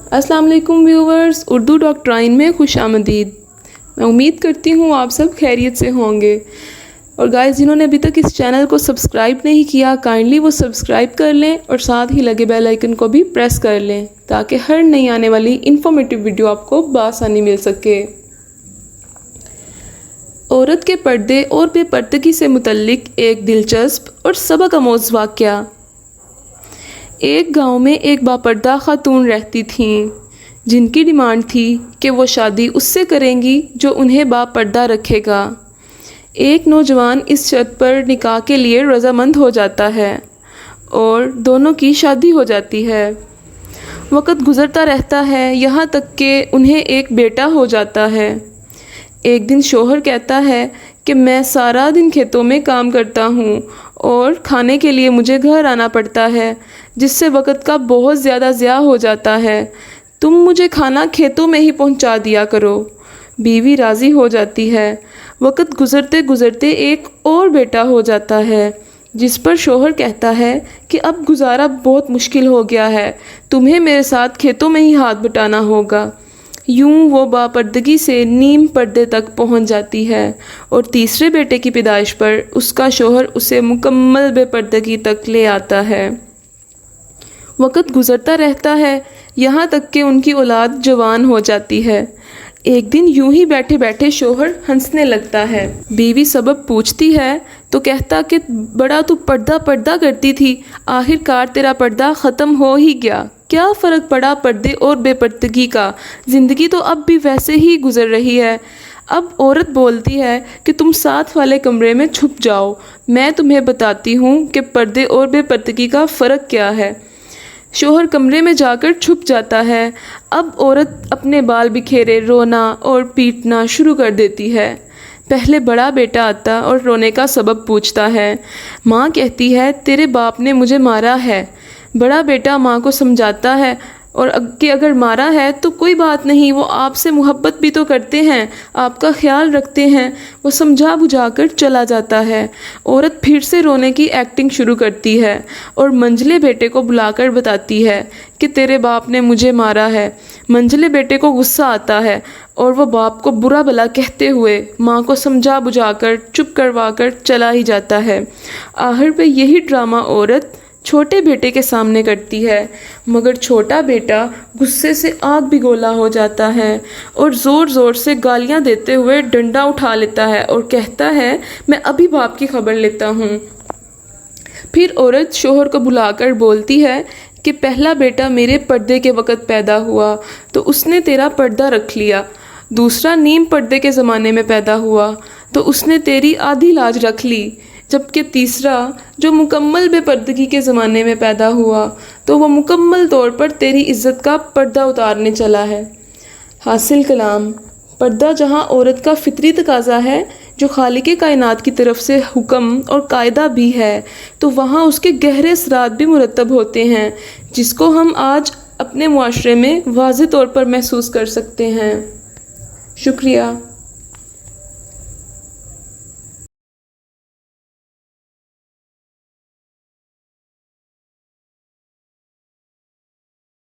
अस्सलाम वालेकुम viewers, Urdu doctrine में खुश आमदीद। मैं उम्मीद करती हूँ आप सब खैरियत से होंगे। और गाइस, जिन्होंने अभी तक इस चैनल को सब्सक्राइब नहीं किया, काइंडली वो सब्सक्राइब कर लें और साथ ही लगे बेल आइकन को भी प्रेस कर लें ताकि हर नई आने वाली इन्फॉर्मेटिव वीडियो आपको बआसानी मिल सके। औरत के पर्दे और बेपर्दगी से मुतल्लिक एक दिलचस्प और सबक आमोज़ वाक़या। एक गांव में एक बापर्दा खातून रहती थीं जिनकी डिमांड थी कि वो शादी उससे करेंगी जो उन्हें बापर्दा रखेगा। एक नौजवान इस शर्त पर निकाह के लिए रज़ामंद हो जाता है और दोनों की शादी हो जाती है। वक़्त गुज़रता रहता है, यहाँ तक कि उन्हें एक बेटा हो जाता है। एक दिन शौहर कहता है कि मैं सारा दिन खेतों में काम करता हूँ और खाने के लिए मुझे घर आना पड़ता है, जिससे वक़्त का बहुत ज़्यादा ज़िया हो जाता है। तुम मुझे खाना खेतों में ही पहुँचा दिया करो। बीवी राज़ी हो जाती है। वक़्त गुज़रते गुज़रते एक और बेटा हो जाता है, जिस पर शौहर कहता है कि अब गुजारा बहुत मुश्किल हो गया है, तुम्हें मेरे साथ खेतों में ही हाथ बटाना होगा। यूं वो बापर्दगी से नीम पर्दे तक पहुंच जाती है और तीसरे बेटे की पैदाइश पर उसका शौहर उसे मुकम्मल बेपर्दगी तक ले आता है। वक़्त गुज़रता रहता है, यहाँ तक कि उनकी औलाद जवान हो जाती है। एक दिन यूं ही बैठे बैठे शौहर हंसने लगता है। बीवी सबब पूछती है तो कहता कि बड़ा तू पर्दा पर्दा करती थी, आखिरकार तेरा पर्दा ख़त्म हो ही गया। क्या फ़र्क पड़ा पर्दे और बेपर्दगी का, ज़िंदगी तो अब भी वैसे ही गुज़र रही है। अब औरत बोलती है कि तुम साथ वाले कमरे में छुप जाओ, मैं तुम्हें बताती हूँ कि पर्दे और बेपर्दगी का फ़र्क क्या है। शौहर कमरे में जाकर छुप जाता है। अब औरत अपने बाल बिखेरे रोना और पीटना शुरू कर देती है। पहले बड़ा बेटा आता और रोने का सबब पूछता है। माँ कहती है तेरे बाप ने मुझे मारा है। बड़ा बेटा माँ को समझाता है और कि अगर मारा है तो कोई बात नहीं, वो आपसे मोहब्बत भी तो करते हैं, आपका ख्याल रखते हैं। वो समझा बुझाकर चला जाता है। औरत फिर से रोने की एक्टिंग शुरू करती है और मंझले बेटे को बुलाकर बताती है कि तेरे बाप ने मुझे मारा है। मंझले बेटे को गुस्सा आता है और वो बाप को बुरा भला कहते हुए माँ को समझा बुझाकर चुप करवाकर चला ही जाता है। आखिर पे यही ड्रामा औरत छोटे बेटे के सामने करती है, मगर छोटा बेटा गुस्से से आग बिगोला हो जाता है और ज़ोर ज़ोर से गालियां देते हुए डंडा उठा लेता है और कहता है मैं अभी बाप की खबर लेता हूँ। फिर औरत शौहर को बुलाकर बोलती है कि पहला बेटा मेरे पर्दे के वक़्त पैदा हुआ तो उसने तेरा पर्दा रख लिया, दूसरा नीम पर्दे के ज़माने में पैदा हुआ तो उसने तेरी आधी लाज रख ली, जबकि तीसरा जो मुकम्मल बेपर्दगी के ज़माने में पैदा हुआ तो वो मुकम्मल तौर पर तेरी इज़्ज़त का पर्दा उतारने चला है। हासिल कलाम, पर्दा जहाँ औरत का फितरी तकाज़ा है जो खालिक़े कायनात की तरफ से हुक्म और कायदा भी है, तो वहाँ उसके गहरे असरात भी मुरतब होते हैं, जिसको हम आज अपने मुआशरे में वाज़ेह तौर पर महसूस कर सकते हैं। शुक्रिया।